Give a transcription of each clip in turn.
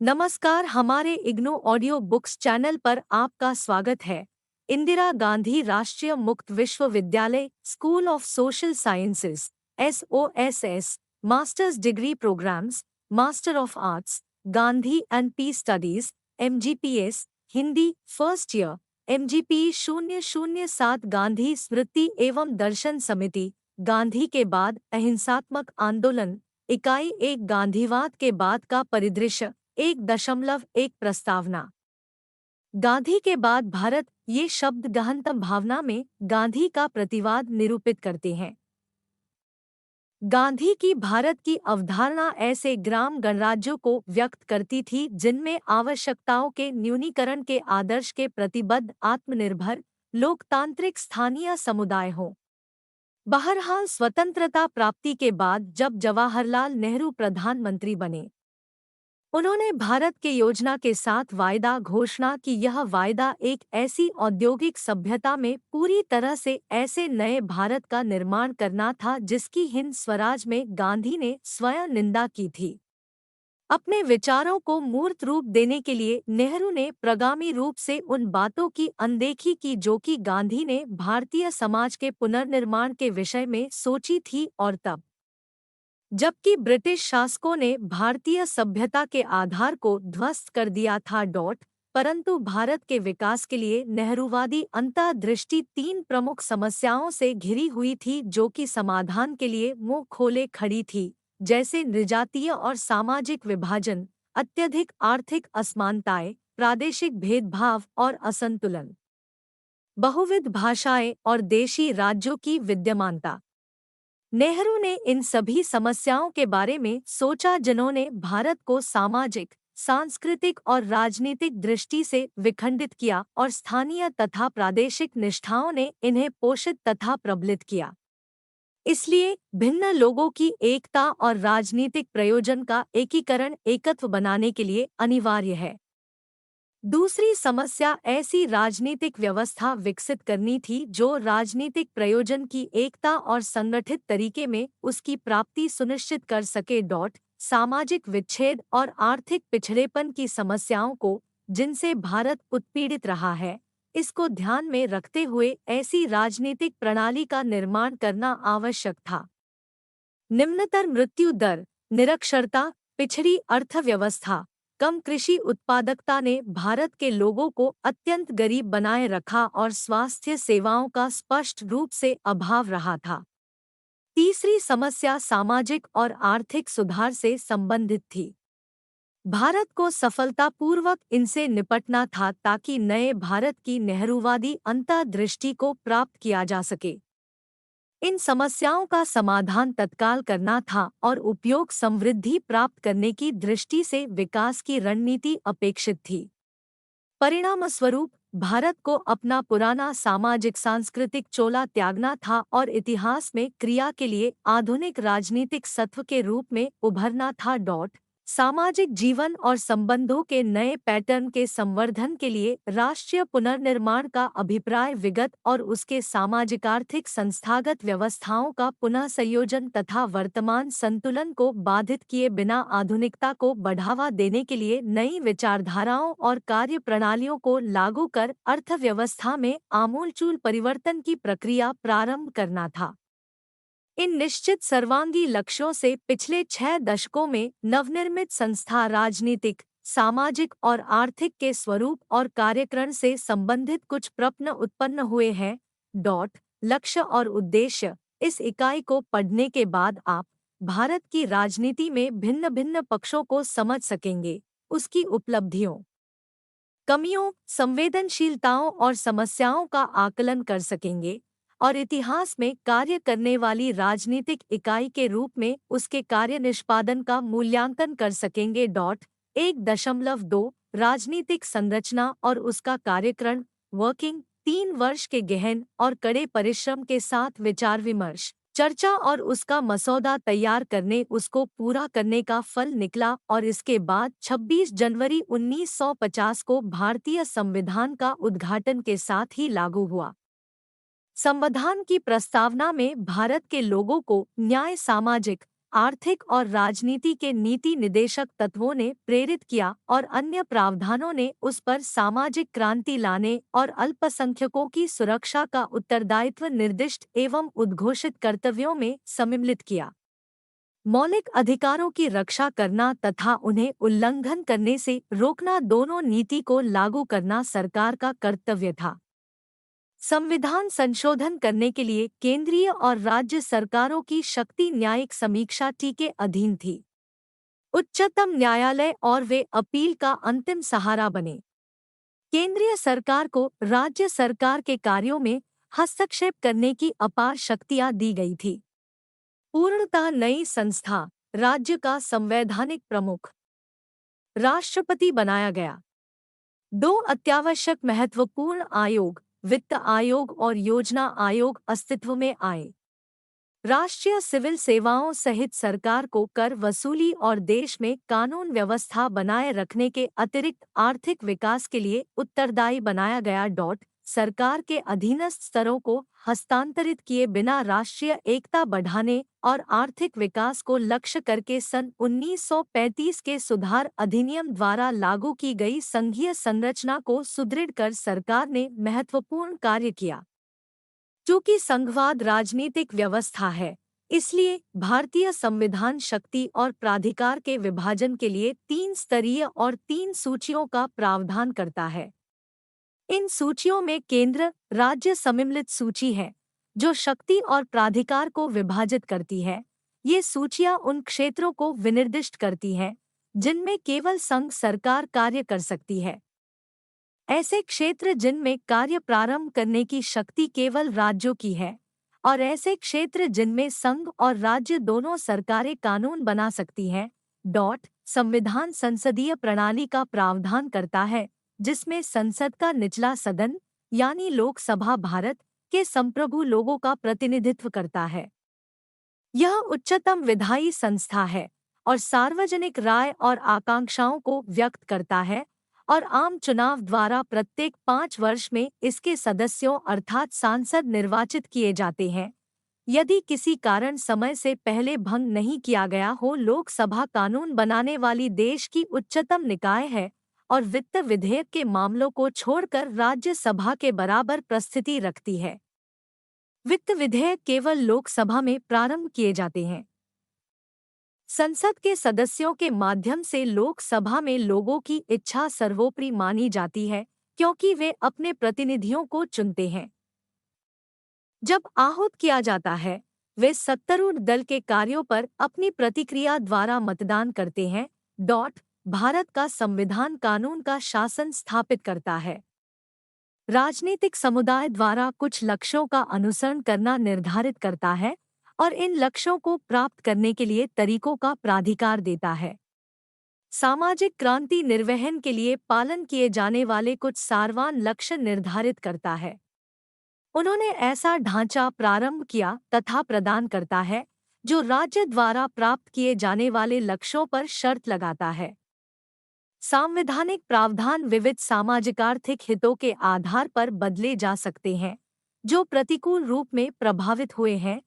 नमस्कार, हमारे IGNOU audio books channel पर आपका स्वागत है। इंदिरा गांधी राष्ट्रीय मुक्त विश्वविद्यालय school of social sciences SOSS masters degree programs, master of arts, Gandhi and peace studies MGPS, Hindi first year, MGP 007 Gandhi स्मृति एवं दर्शन समिति, गांधी के बाद अहिंसात्मक आंदोलन, इकाई 1 गांधीवाद के बाद का परिदृश्य 1.1 प्रस्तावना। गांधी के बाद भारत ये शब्द गहनतम भावना में गांधी का प्रतिवाद निरूपित करते हैं। गांधी की भारत की अवधारणा ऐसे ग्राम गणराज्यों को व्यक्त करती थी जिनमें आवश्यकताओं के न्यूनीकरण के आदर्श के प्रतिबद्ध आत्मनिर्भर लोकतांत्रिक स्थानीय समुदाय हों। बहरहाल स्वतंत्रता प्राप्ति के बाद जब जवाहरलाल नेहरू प्रधानमंत्री बने, उन्होंने भारत के योजना के साथ वायदा घोषणा की। यह वायदा एक ऐसी औद्योगिक सभ्यता में पूरी तरह से ऐसे नए भारत का निर्माण करना था जिसकी हिंद स्वराज में गांधी ने स्वयं निंदा की थी। अपने विचारों को मूर्त रूप देने के लिए नेहरू ने प्रगामी रूप से उन बातों की अनदेखी की जो कि गांधी ने भारतीय समाज के पुनर्निर्माण के विषय में सोची थी, और तब जबकि ब्रिटिश शासकों ने भारतीय सभ्यता के आधार को ध्वस्त कर दिया था। परंतु भारत के विकास के लिए नेहरूवादी अंतर्दृष्टि 3 प्रमुख समस्याओं से घिरी हुई थी जो कि समाधान के लिए मुंह खोले खड़ी थी, जैसे नृजातीय और सामाजिक विभाजन, अत्यधिक आर्थिक असमानताएं, प्रादेशिक भेदभाव और असंतुलन, बहुविध भाषाएं और देशी राज्यों की विद्यमानता। नेहरू ने इन सभी समस्याओं के बारे में सोचा जिन्होंने भारत को सामाजिक, सांस्कृतिक और राजनीतिक दृष्टि से विखंडित किया, और स्थानीय तथा प्रादेशिक निष्ठाओं ने इन्हें पोषित तथा प्रबलित किया। इसलिए भिन्न लोगों की एकता और राजनीतिक प्रयोजन का एकीकरण एकत्व बनाने के लिए अनिवार्य है। दूसरी समस्या ऐसी राजनीतिक व्यवस्था विकसित करनी थी जो राजनीतिक प्रयोजन की एकता और संगठित तरीके में उसकी प्राप्ति सुनिश्चित कर सके। सामाजिक विच्छेद और आर्थिक पिछड़ेपन की समस्याओं को जिनसे भारत उत्पीड़ित रहा है, इसको ध्यान में रखते हुए ऐसी राजनीतिक प्रणाली का निर्माण करना आवश्यक था। निम्नतर मृत्यु दर, निरक्षरता, पिछड़ी अर्थव्यवस्था, कम कृषि उत्पादकता ने भारत के लोगों को अत्यंत गरीब बनाए रखा और स्वास्थ्य सेवाओं का स्पष्ट रूप से अभाव रहा था। तीसरी समस्या सामाजिक और आर्थिक सुधार से संबंधित थी। भारत को सफलतापूर्वक इनसे निपटना था ताकि नए भारत की नेहरूवादी अंतर्दृष्टि को प्राप्त किया जा सके। इन समस्याओं का समाधान तत्काल करना था और उपयोग समृद्धि प्राप्त करने की दृष्टि से विकास की रणनीति अपेक्षित थी। परिणामस्वरूप भारत को अपना पुराना सामाजिक सांस्कृतिक चोला त्यागना था और इतिहास में क्रिया के लिए आधुनिक राजनीतिक सत्व के रूप में उभरना था। सामाजिक जीवन और संबंधों के नए पैटर्न के संवर्धन के लिए राष्ट्रीय पुनर्निर्माण का अभिप्राय विगत और उसके सामाजिक आर्थिक संस्थागत व्यवस्थाओं का पुनः संयोजन तथा वर्तमान संतुलन को बाधित किए बिना आधुनिकता को बढ़ावा देने के लिए नई विचारधाराओं और कार्य प्रणालियों को लागू कर अर्थव्यवस्था में आमूलचूल परिवर्तन की प्रक्रिया प्रारंभ करना था। इन निश्चित सर्वांगी लक्ष्यों से पिछले 6 दशकों में नवनिर्मित संस्था राजनीतिक, सामाजिक और आर्थिक के स्वरूप और कार्यक्रम से संबंधित कुछ प्रश्न उत्पन्न हुए हैं। लक्ष्य और उद्देश्य। इस इकाई को पढ़ने के बाद आप भारत की राजनीति में भिन्न भिन्न पक्षों को समझ सकेंगे, उसकी उपलब्धियों, कमियों, संवेदनशीलताओं और समस्याओं का आकलन कर सकेंगे, और इतिहास में कार्य करने वाली राजनीतिक इकाई के रूप में उसके कार्य निष्पादन का मूल्यांकन कर सकेंगे। 1.2 राजनीतिक संरचना और उसका कार्यक्रम वर्किंग 3 वर्ष के गहन और कड़े परिश्रम के साथ विचार विमर्श, चर्चा और उसका मसौदा तैयार करने उसको पूरा करने का फल निकला, और इसके बाद 26 जनवरी 1950 को भारतीय संविधान का उद्घाटन के साथ ही लागू हुआ। संविधान की प्रस्तावना में भारत के लोगों को न्याय, सामाजिक, आर्थिक और राजनीति के नीति निदेशक तत्वों ने प्रेरित किया और अन्य प्रावधानों ने उस पर सामाजिक क्रांति लाने और अल्पसंख्यकों की सुरक्षा का उत्तरदायित्व निर्दिष्ट एवं उद्घोषित कर्तव्यों में सम्मिलित किया। मौलिक अधिकारों की रक्षा करना तथा उन्हें उल्लंघन करने से रोकना दोनों नीति को लागू करना सरकार का कर्तव्य था। संविधान संशोधन करने के लिए केंद्रीय और राज्य सरकारों की शक्ति न्यायिक समीक्षा टी के अधीन थी। उच्चतम न्यायालय और वे अपील का अंतिम सहारा बने। केंद्रीय सरकार को राज्य सरकार के कार्यों में हस्तक्षेप करने की अपार शक्तियां दी गई थी। पूर्णतः नई संस्था राज्य का संवैधानिक प्रमुख राष्ट्रपति बनाया गया। दो अत्यावश्यक महत्वपूर्ण आयोग, वित्त आयोग और योजना आयोग अस्तित्व में आए। राष्ट्रीय सिविल सेवाओं सहित सरकार को कर वसूली और देश में कानून व्यवस्था बनाए रखने के अतिरिक्त आर्थिक विकास के लिए उत्तरदायी बनाया गया। सरकार के अधीनस्थ स्तरों को हस्तांतरित किए बिना राष्ट्रीय एकता बढ़ाने और आर्थिक विकास को लक्ष्य करके सन 1935 के सुधार अधिनियम द्वारा लागू की गई संघीय संरचना को सुदृढ़ कर सरकार ने महत्वपूर्ण कार्य किया। चूंकि संघवाद राजनीतिक व्यवस्था है, इसलिए भारतीय संविधान शक्ति और प्राधिकार के विभाजन के लिए 3 स्तरीय और 3 सूचियों का प्रावधान करता है। इन सूचियों में केंद्र राज्य सम्मिलित सूची है, जो शक्ति और प्राधिकार को विभाजित करती है। ये सूचियां उन क्षेत्रों को विनिर्दिष्ट करती हैं जिनमें केवल संघ सरकार कार्य कर सकती है। ऐसे क्षेत्र जिनमें कार्य प्रारंभ करने की शक्ति केवल राज्यों की है, और ऐसे क्षेत्र जिनमें संघ और राज्य दोनों सरकारें कानून बना सकती हैं। संविधान संसदीय प्रणाली का प्रावधान करता है, जिसमें संसद का निचला सदन यानी लोकसभा भारत के संप्रभु लोगों का प्रतिनिधित्व करता है। यह उच्चतम विधायी संस्था है और सार्वजनिक राय और आकांक्षाओं को व्यक्त करता है, और आम चुनाव द्वारा प्रत्येक 5 वर्ष में इसके सदस्यों अर्थात सांसद निर्वाचित किए जाते हैं। यदि किसी कारण समय से पहले भंग नहीं किया गया हो, लोकसभा कानून बनाने वाली देश की उच्चतम निकाय है और वित्त विधेयक के मामलों को छोड़कर राज्यसभा के बराबर प्रस्थिति रखती है। वित्त विधेयक केवल लोकसभा में प्रारंभ किए जाते हैं। संसद के सदस्यों के माध्यम से लोकसभा में लोगों की इच्छा सर्वोपरि मानी जाती है, क्योंकि वे अपने प्रतिनिधियों को चुनते हैं। जब आहूत किया जाता है, वे सत्तारूढ़ दल के कार्यों पर अपनी प्रतिक्रिया द्वारा मतदान करते हैं। भारत का संविधान कानून का शासन स्थापित करता है। राजनीतिक समुदाय द्वारा कुछ लक्ष्यों का अनुसरण करना निर्धारित करता है और इन लक्ष्यों को प्राप्त करने के लिए तरीकों का प्राधिकार देता है। सामाजिक क्रांति निर्वहन के लिए पालन किए जाने वाले कुछ सारवान लक्ष्य निर्धारित करता है। उन्होंने ऐसा ढांचा प्रारंभ किया तथा प्रदान करता है जो राज्य द्वारा प्राप्त किए जाने वाले लक्ष्यों पर शर्त लगाता है। संवैधानिक प्रावधान विविध सामाजिक-आर्थिक हितों के आधार पर बदले जा सकते हैं, जो प्रतिकूल रूप में प्रभावित हुए हैं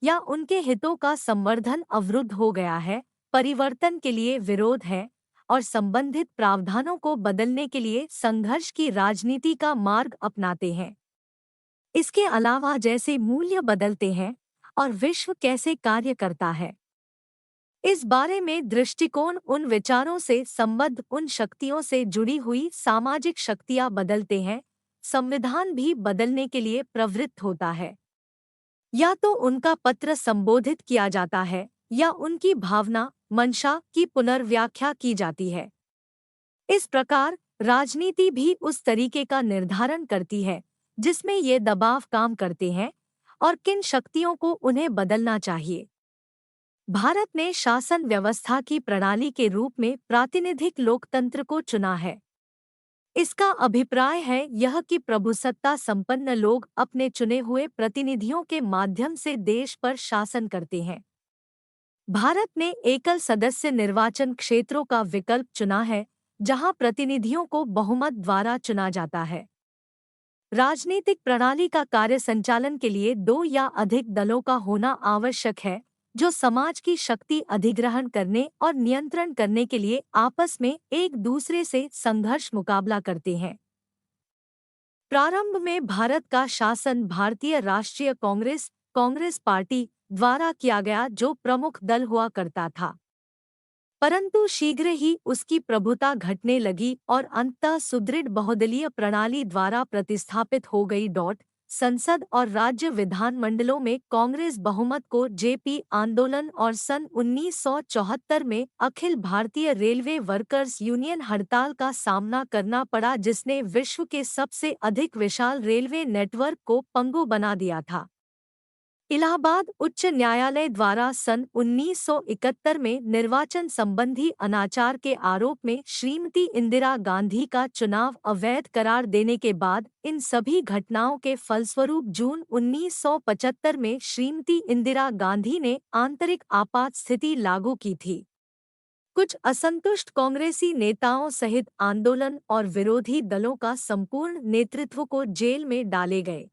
या उनके हितों का संवर्धन अवरुद्ध हो गया है, परिवर्तन के लिए विरोध है और संबंधित प्रावधानों को बदलने के लिए संघर्ष की राजनीति का मार्ग अपनाते हैं। इसके अलावा जैसे मूल्य बदलते हैं और विश्व कैसे कार्य करता है, इस बारे में दृष्टिकोण उन विचारों से संबद्ध उन शक्तियों से जुड़ी हुई सामाजिक शक्तियां बदलते हैं। संविधान भी बदलने के लिए प्रवृत्त होता है। या तो उनका पत्र संबोधित किया जाता है या उनकी भावना मंशा की पुनर्व्याख्या की जाती है। इस प्रकार राजनीति भी उस तरीके का निर्धारण करती है जिसमें ये दबाव काम करते हैं और किन शक्तियों को उन्हें बदलना चाहिए। भारत ने शासन व्यवस्था की प्रणाली के रूप में प्रातिनिधिक लोकतंत्र को चुना है। इसका अभिप्राय है यह कि प्रभुसत्ता संपन्न लोग अपने चुने हुए प्रतिनिधियों के माध्यम से देश पर शासन करते हैं। भारत ने एकल सदस्य निर्वाचन क्षेत्रों का विकल्प चुना है, जहां प्रतिनिधियों को बहुमत द्वारा चुना जाता है। राजनीतिक प्रणाली का कार्य संचालन के लिए 2 या अधिक दलों का होना आवश्यक है, जो समाज की शक्ति अधिग्रहण करने और नियंत्रण करने के लिए आपस में एक दूसरे से संघर्ष मुकाबला करते हैं। प्रारंभ में भारत का शासन भारतीय राष्ट्रीय कांग्रेस कांग्रेस पार्टी द्वारा किया गया, जो प्रमुख दल हुआ करता था। परंतु शीघ्र ही उसकी प्रभुता घटने लगी और अंततः सुदृढ़ बहुदलीय प्रणाली द्वारा प्रतिस्थापित हो गई। संसद और राज्य विधानमंडलों में कांग्रेस बहुमत को जेपी आंदोलन और सन 1974 में Akhil Bharatiya railway workers union हड़ताल का सामना करना पड़ा, जिसने विश्व के सबसे अधिक विशाल रेलवे नेटवर्क को पंगु बना दिया था। इलाहाबाद उच्च न्यायालय द्वारा सन 1971 में निर्वाचन संबंधी अनाचार के आरोप में श्रीमती इंदिरा गांधी का चुनाव अवैध करार देने के बाद इन सभी घटनाओं के फलस्वरूप जून 1975 में श्रीमती इंदिरा गांधी ने आंतरिक आपात स्थिति लागू की थी। कुछ असंतुष्ट कांग्रेसी नेताओं सहित आंदोलन और विरोधी दलों का संपूर्ण नेतृत्व को जेल में डाले गए।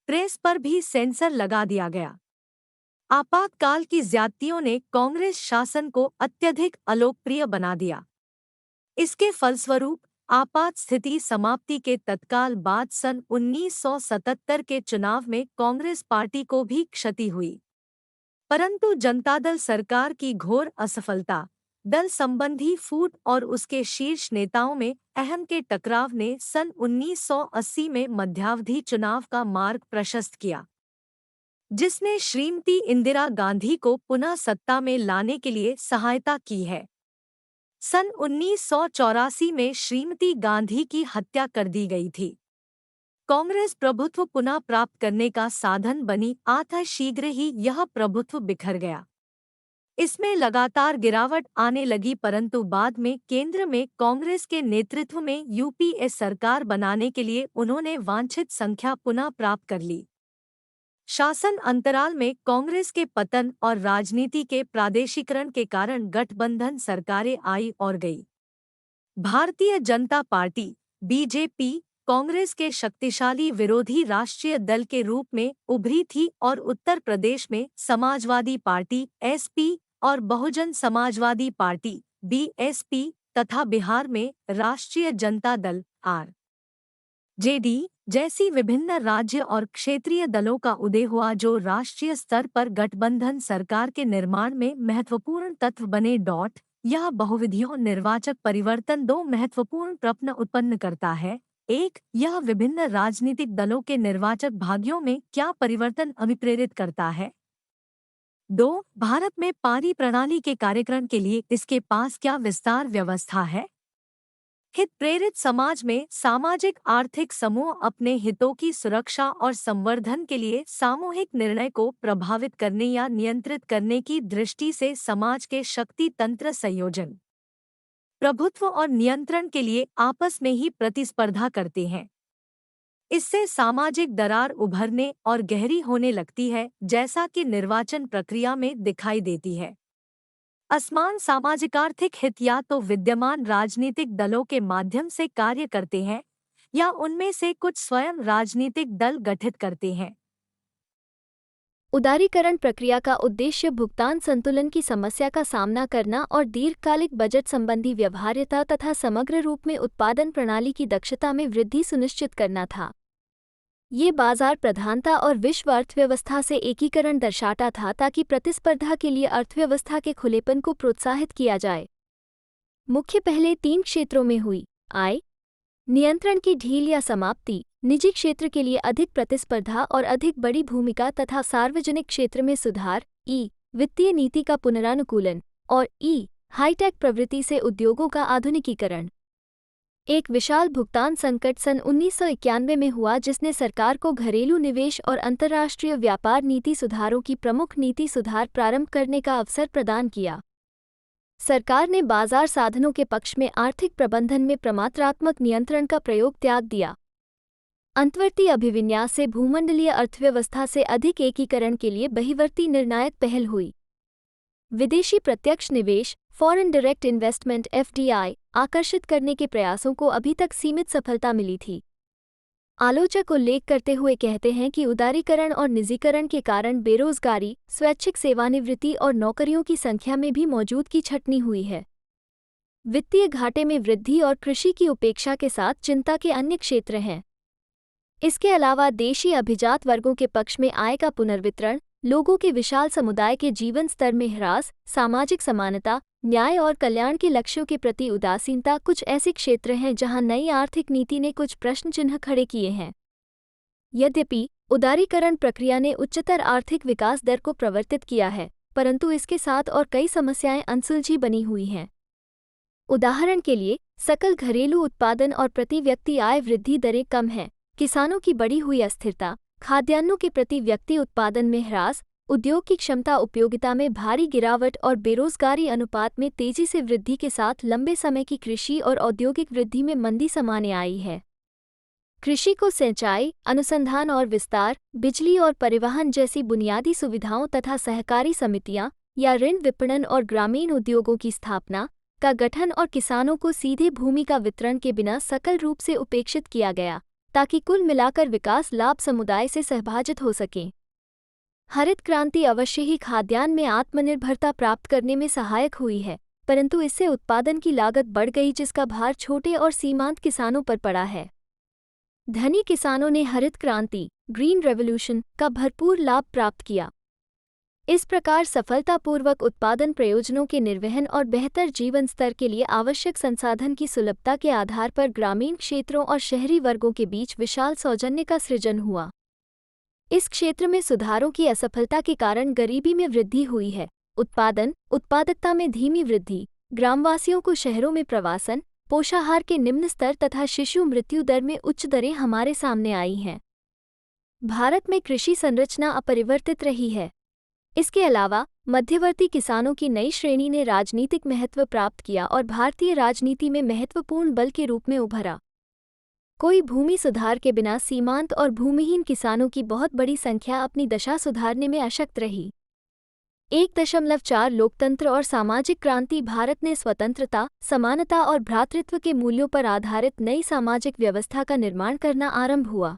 प्रेस पर भी सेंसर लगा दिया गया। आपातकाल की ज्यादतियों ने कांग्रेस शासन को अत्यधिक अलोकप्रिय बना दिया। इसके फलस्वरूप आपात स्थिति समाप्ति के तत्काल बाद सन 1977 के चुनाव में कांग्रेस पार्टी को भी क्षति हुई। परंतु जनता दल सरकार की घोर असफलता, दल संबंधी फूट और उसके शीर्ष नेताओं में अहम के टकराव ने सन 1980 में मध्यावधि चुनाव का मार्ग प्रशस्त किया, जिसने श्रीमती इंदिरा गांधी को पुनः सत्ता में लाने के लिए सहायता की है। सन 1984 में श्रीमती गांधी की हत्या कर दी गई थी। कांग्रेस प्रभुत्व पुनः प्राप्त करने का साधन बनी, अतः शीघ्र ही यह प्रभुत्व बिखर गया। इसमें लगातार गिरावट आने लगी, परंतु बाद में केंद्र में कांग्रेस के नेतृत्व में यूपीए सरकार बनाने के लिए उन्होंने वांछित संख्या पुनः प्राप्त कर ली। शासन अंतराल में कांग्रेस के पतन और राजनीति के प्रादेशिकरण के कारण गठबंधन सरकारें आई और गई। भारतीय जनता पार्टी बीजेपी कांग्रेस के शक्तिशाली विरोधी राष्ट्रीय दल के रूप में उभरी थी और उत्तर प्रदेश में समाजवादी पार्टी एसपी और बहुजन समाजवादी पार्टी बीएसपी तथा बिहार में राष्ट्रीय जनता दल आरजेडी जैसी विभिन्न राज्य और क्षेत्रीय दलों का उदय हुआ, जो राष्ट्रीय स्तर पर गठबंधन सरकार के निर्माण में महत्वपूर्ण तत्व बने। यह बहुविधियों निर्वाचक परिवर्तन दो महत्वपूर्ण प्रश्न उत्पन्न करता है। एक, यह विभिन्न राजनीतिक दलों के निर्वाचक भाग्यों में क्या परिवर्तन अभिप्रेरित करता है। 2, भारत में पारी प्रणाली के कार्यक्रम के लिए इसके पास क्या विस्तार व्यवस्था है। हित प्रेरित समाज में सामाजिक आर्थिक समूह अपने हितों की सुरक्षा और संवर्धन के लिए सामूहिक निर्णय को प्रभावित करने या नियंत्रित करने की दृष्टि से समाज के शक्ति तंत्र संयोजन, प्रभुत्व और नियंत्रण के लिए आपस में ही प्रतिस्पर्धा करते हैं। इससे सामाजिक दरार उभरने और गहरी होने लगती है, जैसा कि निर्वाचन प्रक्रिया में दिखाई देती है। असमान सामाजिकार्थिक हित या तो विद्यमान राजनीतिक दलों के माध्यम से कार्य करते हैं या उनमें से कुछ स्वयं राजनीतिक दल गठित करते हैं। उदारीकरण प्रक्रिया का उद्देश्य भुगतान संतुलन की समस्या का सामना करना और दीर्घकालिक बजट संबंधी व्यवहार्यता तथा समग्र रूप में उत्पादन प्रणाली की दक्षता में वृद्धि सुनिश्चित करना था। ये बाजार प्रधानता और विश्व अर्थव्यवस्था से एकीकरण दर्शाता था, ताकि प्रतिस्पर्धा के लिए अर्थव्यवस्था के खुलेपन को प्रोत्साहित किया जाए। मुख्य पहले 3 क्षेत्रों में हुई: आय नियंत्रण की ढील या समाप्ति, निजी क्षेत्र के लिए अधिक प्रतिस्पर्धा और अधिक बड़ी भूमिका तथा सार्वजनिक क्षेत्र में सुधार, ई वित्तीय नीति का पुनरानुकूलन और ई हाईटेक प्रवृत्ति से उद्योगों का आधुनिकीकरण। एक विशाल भुगतान संकट सन 1991 में हुआ, जिसने सरकार को घरेलू निवेश और अंतर्राष्ट्रीय व्यापार नीति सुधारों की प्रमुख नीति सुधार प्रारंभ करने का अवसर प्रदान किया। सरकार ने बाजार साधनों के पक्ष में आर्थिक प्रबंधन में प्रमात्रात्मक नियंत्रण का प्रयोग त्याग दिया। अंतर्वर्ती अभिविन्यास से भूमंडलीय अर्थव्यवस्था से अधिक एकीकरण के लिए बहिर्वर्ती निर्णायक पहल हुई। विदेशी प्रत्यक्ष निवेश फॉरेन डायरेक्ट इन्वेस्टमेंट (FDI) आकर्षित करने के प्रयासों को अभी तक सीमित सफलता मिली थी। आलोचक उल्लेख करते हुए कहते हैं कि उदारीकरण और निजीकरण के कारण बेरोजगारी, स्वैच्छिक सेवानिवृत्ति और नौकरियों की संख्या में भी मौजूदगी छंटनी हुई है। वित्तीय घाटे में वृद्धि और कृषि की उपेक्षा के साथ चिंता के अन्य क्षेत्र हैं। इसके अलावा देशी अभिजात वर्गों के पक्ष में आय का पुनर्वितरण, लोगों के विशाल समुदाय के जीवन स्तर में ह्रास, सामाजिक समानता, न्याय और कल्याण के लक्ष्यों के प्रति उदासीनता कुछ ऐसे क्षेत्र हैं जहां नई आर्थिक नीति ने कुछ प्रश्न चिन्ह खड़े किए हैं। यद्यपि उदारीकरण प्रक्रिया ने उच्चतर आर्थिक विकास दर को प्रवर्तित किया है, परंतु इसके साथ और कई समस्याएं अनसुलझी बनी हुई हैं। उदाहरण के लिए, सकल घरेलू उत्पादन और प्रति व्यक्ति आय वृद्धि दरें कम हैं, किसानों की बढ़ी हुई अस्थिरता, खाद्यान्नों के प्रति व्यक्ति उत्पादन में ह्रास, उद्योग की क्षमता उपयोगिता में भारी गिरावट और बेरोजगारी अनुपात में तेजी से वृद्धि के साथ लंबे समय की कृषि और औद्योगिक वृद्धि में मंदी सामने आई है। कृषि को सिंचाई, अनुसंधान और विस्तार, बिजली और परिवहन जैसी बुनियादी सुविधाओं तथा सहकारी समितियां या ऋण विपणन और ग्रामीण उद्योगों की स्थापना का गठन और किसानों को सीधे भूमि का वितरण के बिना सकल रूप से उपेक्षित किया गया, ताकि कुल मिलाकर विकास लाभ समुदाय से सहभाजित हो सके। हरित क्रांति अवश्य ही खाद्यान्न में आत्मनिर्भरता प्राप्त करने में सहायक हुई है, परंतु इससे उत्पादन की लागत बढ़ गई, जिसका भार छोटे और सीमांत किसानों पर पड़ा है। धनी किसानों ने हरित क्रांति, ग्रीन रेवोल्यूशन का भरपूर लाभ प्राप्त किया। इस प्रकार सफलतापूर्वक उत्पादन प्रयोजनों के निर्वहन और बेहतर जीवन स्तर के लिए आवश्यक संसाधन की सुलभता के आधार पर ग्रामीण क्षेत्रों और शहरी वर्गों के बीच विशाल सौजन्य का सृजन हुआ। इस क्षेत्र में सुधारों की असफलता के कारण गरीबी में वृद्धि हुई है, उत्पादकता में धीमी वृद्धि, ग्रामवासियों को शहरों में प्रवासन, पोषाहार के निम्न स्तर तथा शिशु मृत्यु दर में उच्च दरें हमारे सामने आई हैं। भारत में कृषि संरचना अपरिवर्तित रही है। इसके अलावा मध्यवर्ती किसानों की नई श्रेणी ने राजनीतिक महत्व प्राप्त किया और भारतीय राजनीति में महत्वपूर्ण बल के रूप में उभरा। कोई भूमि सुधार के बिना सीमांत और भूमिहीन किसानों की बहुत बड़ी संख्या अपनी दशा सुधारने में अशक्त रही। 1.4 लोकतंत्र और सामाजिक क्रांति भारत ने स्वतंत्रता, समानता और भ्रातृत्व के मूल्यों पर आधारित नई सामाजिक व्यवस्था का निर्माण करना आरंभ हुआ।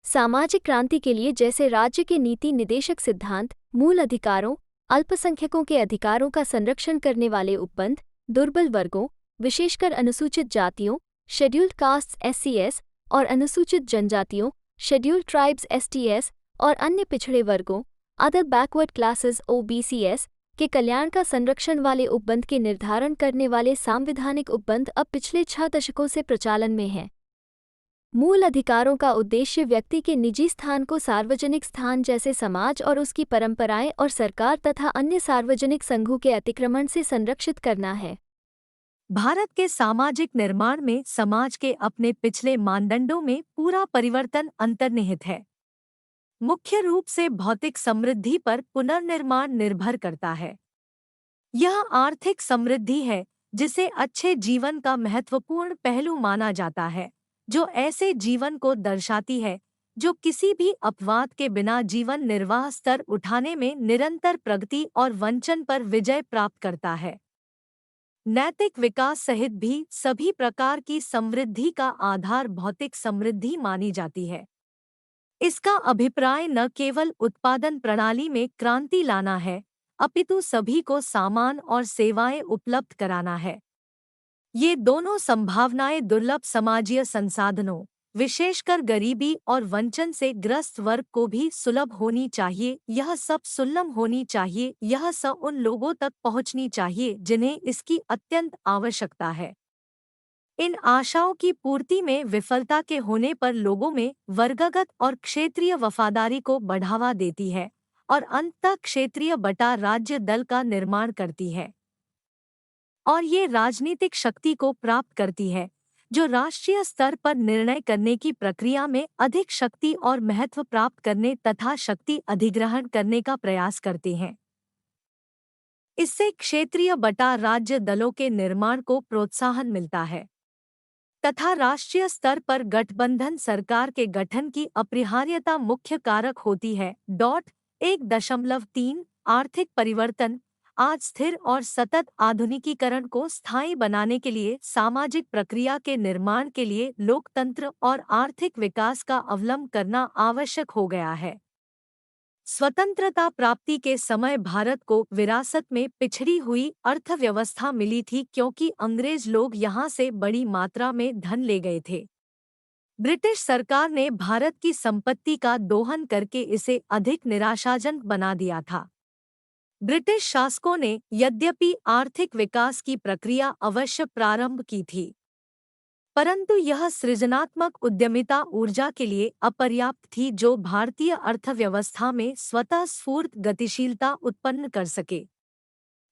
सामाजिक क्रांति के लिए जैसे राज्य के नीति निदेशक सिद्धांत, मूल अधिकारों, अल्पसंख्यकों के अधिकारों का संरक्षण करने वाले उपबंध, दुर्बल वर्गों, विशेषकर अनुसूचित जातियों, शेड्यूल्ड कास्ट्स (SCS) और अनुसूचित जनजातियों, शेड्यूल्ड ट्राइब्स (STS) और अन्य पिछड़े वर्गों, अदर बैकवर्ड क्लासेस (OBCS) के कल्याण का संरक्षण वाले उपबंध के निर्धारण करने वाले सांविधानिक उपबंध अब पिछले 6 दशकों से प्रचालन में हैं। मूल अधिकारों का उद्देश्य व्यक्ति के निजी स्थान को सार्वजनिक स्थान जैसे समाज और उसकी परंपराएं और सरकार तथा अन्य सार्वजनिक संघों के अतिक्रमण से संरक्षित करना है। भारत के सामाजिक निर्माण में समाज के अपने पिछले मानदंडों में पूरा परिवर्तन अंतर्निहित है। मुख्य रूप से भौतिक समृद्धि पर पुनर्निर्माण निर्भर करता है। यह आर्थिक समृद्धि है जिसे अच्छे जीवन का महत्वपूर्ण पहलू माना जाता है, जो ऐसे जीवन को दर्शाती है जो किसी भी अपवाद के बिना जीवन निर्वाह स्तर उठाने में निरंतर प्रगति और वंचन पर विजय प्राप्त करता है। नैतिक विकास सहित भी सभी प्रकार की समृद्धि का आधार भौतिक समृद्धि मानी जाती है। इसका अभिप्राय न केवल उत्पादन प्रणाली में क्रांति लाना है, अपितु सभी को सामान और सेवाएं उपलब्ध कराना है। ये दोनों संभावनाएं दुर्लभ समाजीय संसाधनों, विशेषकर गरीबी और वंचन से ग्रस्त वर्ग को भी सुलभ होनी चाहिए। यह सब सुलभ होनी चाहिए, यह सब उन लोगों तक पहुंचनी चाहिए जिन्हें इसकी अत्यंत आवश्यकता है। इन आशाओं की पूर्ति में विफलता के होने पर लोगों में वर्गगत और क्षेत्रीय वफादारी को बढ़ावा देती है और अंततः क्षेत्रीय बटा राज्य दल का निर्माण करती है, और ये राजनीतिक शक्ति को प्राप्त करती है जो राष्ट्रीय स्तर पर निर्णय करने की प्रक्रिया में अधिक शक्ति और महत्व प्राप्त करने तथा शक्ति अधिग्रहण करने का प्रयास करते हैं। इससे क्षेत्रीय बटा राज्य दलों के निर्माण को प्रोत्साहन मिलता है तथा राष्ट्रीय स्तर पर गठबंधन सरकार के गठन की अपरिहार्यता मुख्य कारक होती है। 1.3 आर्थिक परिवर्तन आज स्थिर और सतत आधुनिकीकरण को स्थायी बनाने के लिए सामाजिक प्रक्रिया के निर्माण के लिए लोकतंत्र और आर्थिक विकास का अवलंब करना आवश्यक हो गया है। स्वतंत्रता प्राप्ति के समय भारत को विरासत में पिछड़ी हुई अर्थव्यवस्था मिली थी क्योंकि अंग्रेज लोग यहाँ से बड़ी मात्रा में धन ले गए थे। ब्रिटिश सरकार ने भारत की संपत्ति का दोहन करके इसे अधिक निराशाजनक बना दिया था। ब्रिटिश शासकों ने यद्यपि आर्थिक विकास की प्रक्रिया अवश्य प्रारंभ की थी, परंतु यह सृजनात्मक उद्यमिता ऊर्जा के लिए अपर्याप्त थी जो भारतीय अर्थव्यवस्था में स्वतः स्फूर्त गतिशीलता उत्पन्न कर सके।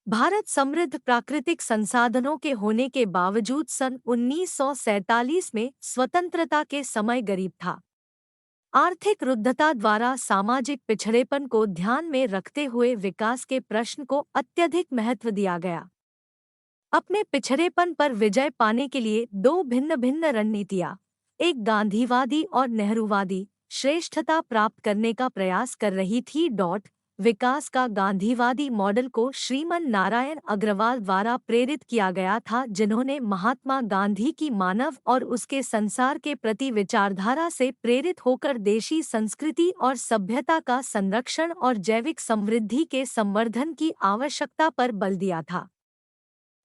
भारत समृद्ध प्राकृतिक संसाधनों के होने के बावजूद सन 1947 में स्वतंत्रता के समय गरीब था। आर्थिक रुद्धता द्वारा सामाजिक पिछड़ेपन को ध्यान में रखते हुए विकास के प्रश्न को अत्यधिक महत्व दिया गया। अपने पिछड़ेपन पर विजय पाने के लिए दो भिन्न भिन्न रणनीतियां, एक गांधीवादी और नेहरूवादी, श्रेष्ठता प्राप्त करने का प्रयास कर रही थी। विकास का गांधीवादी मॉडल को श्रीमन नारायण अग्रवाल द्वारा प्रेरित किया गया था, जिन्होंने महात्मा गांधी की मानव और उसके संसार के प्रति विचारधारा से प्रेरित होकर देशी संस्कृति और सभ्यता का संरक्षण और जैविक समृद्धि के संवर्धन की आवश्यकता पर बल दिया था।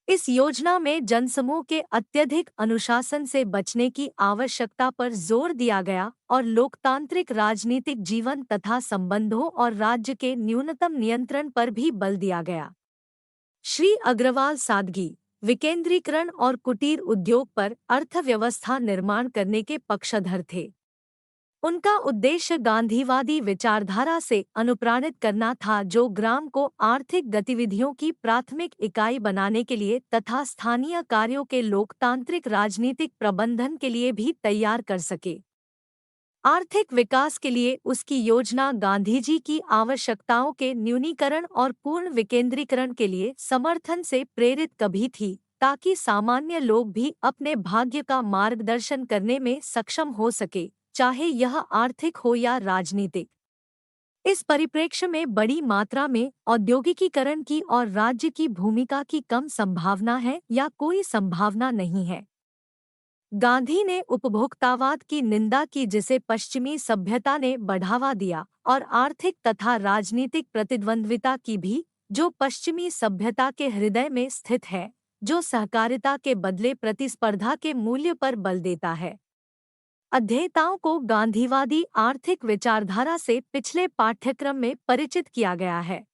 इस योजना में जनसमूह के अत्यधिक अनुशासन से बचने की आवश्यकता पर जोर दिया गया और लोकतांत्रिक राजनीतिक जीवन तथा संबंधों और राज्य के न्यूनतम नियंत्रण पर भी बल दिया गया। श्री अग्रवाल सादगी, विकेंद्रीकरण और कुटीर उद्योग पर अर्थव्यवस्था निर्माण करने के पक्षधर थे। उनका उद्देश्य गांधीवादी विचारधारा से अनुप्राणित करना था, जो ग्राम को आर्थिक गतिविधियों की प्राथमिक इकाई बनाने के लिए तथा स्थानीय कार्यों के लोकतांत्रिक राजनीतिक प्रबंधन के लिए भी तैयार कर सके। आर्थिक विकास के लिए उसकी योजना गांधीजी की आवश्यकताओं के न्यूनीकरण और पूर्ण विकेंद्रीकरण के लिए समर्थन से प्रेरित कभी थी, ताकि सामान्य लोग भी अपने भाग्य का मार्गदर्शन करने में सक्षम हो सके, चाहे यह आर्थिक हो या राजनीतिक। इस परिप्रेक्ष्य में बड़ी मात्रा में औद्योगिकीकरण की और राज्य की भूमिका की कम संभावना है या कोई संभावना नहीं है। गांधी ने उपभोक्तावाद की निंदा की, जिसे पश्चिमी सभ्यता ने बढ़ावा दिया, और आर्थिक तथा राजनीतिक प्रतिद्वंद्विता की भी, जो पश्चिमी सभ्यता के हृदय में स्थित है, जो सहकारिता के बदले प्रतिस्पर्धा के मूल्य पर बल देता है। अध्येताओं को गांधीवादी आर्थिक विचारधारा से पिछले पाठ्यक्रम में परिचित किया गया है,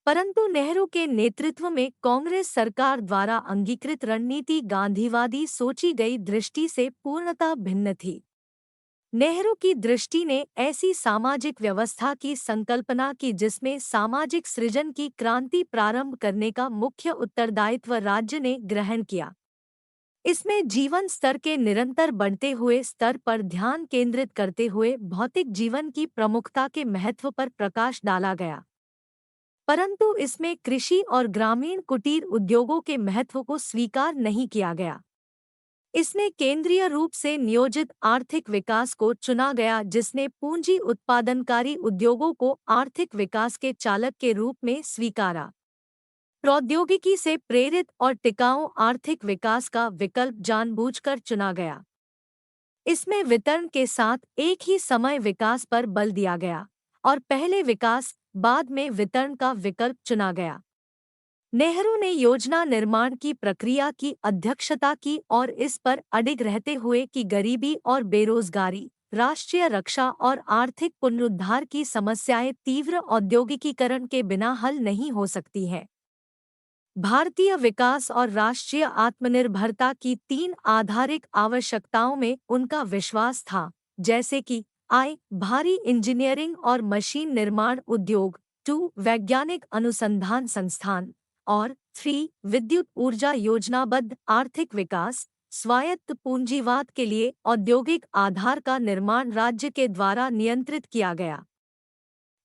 परंतु नेहरू के नेतृत्व में कांग्रेस सरकार द्वारा अंगीकृत रणनीति गांधीवादी सोची गई दृष्टि से पूर्णतः भिन्न थी। नेहरू की दृष्टि ने ऐसी सामाजिक व्यवस्था की संकल्पना की जिसमें सामाजिक सृजन की क्रांति प्रारंभ करने का मुख्य उत्तरदायित्व राज्य ने ग्रहण किया। इसमें जीवन स्तर के निरंतर बढ़ते हुए स्तर पर ध्यान केंद्रित करते हुए भौतिक जीवन की प्रमुखता के महत्व पर प्रकाश डाला गया, परंतु इसमें कृषि और ग्रामीण कुटीर उद्योगों के महत्व को स्वीकार नहीं किया गया। इसने केंद्रीय रूप से नियोजित आर्थिक विकास को चुना गया, जिसने पूंजी उत्पादनकारी उद्योगों को आर्थिक विकास के चालक के रूप में स्वीकारा। प्रौद्योगिकी से प्रेरित और टिकाऊ आर्थिक विकास का विकल्प जानबूझकर चुना गया। इसमें वितरण के साथ एक ही समय विकास पर बल दिया गया और पहले विकास बाद में वितरण का विकल्प चुना गया। नेहरू ने योजना निर्माण की प्रक्रिया की अध्यक्षता की और इस पर अडिग रहते हुए कि गरीबी और बेरोजगारी, राष्ट्रीय रक्षा और आर्थिक पुनरुद्धार की समस्याएं तीव्र औद्योगिकीकरण के बिना हल नहीं हो सकती हैं। भारतीय विकास और राष्ट्रीय आत्मनिर्भरता की तीन आधारिक आवश्यकताओं में उनका विश्वास था, जैसे कि भारी इंजीनियरिंग और मशीन निर्माण उद्योग, 2 वैज्ञानिक अनुसंधान संस्थान और 3 विद्युत ऊर्जा योजनाबद्ध आर्थिक विकास। स्वायत्त पूंजीवाद के लिए औद्योगिक आधार का निर्माण राज्य के द्वारा नियंत्रित किया गया।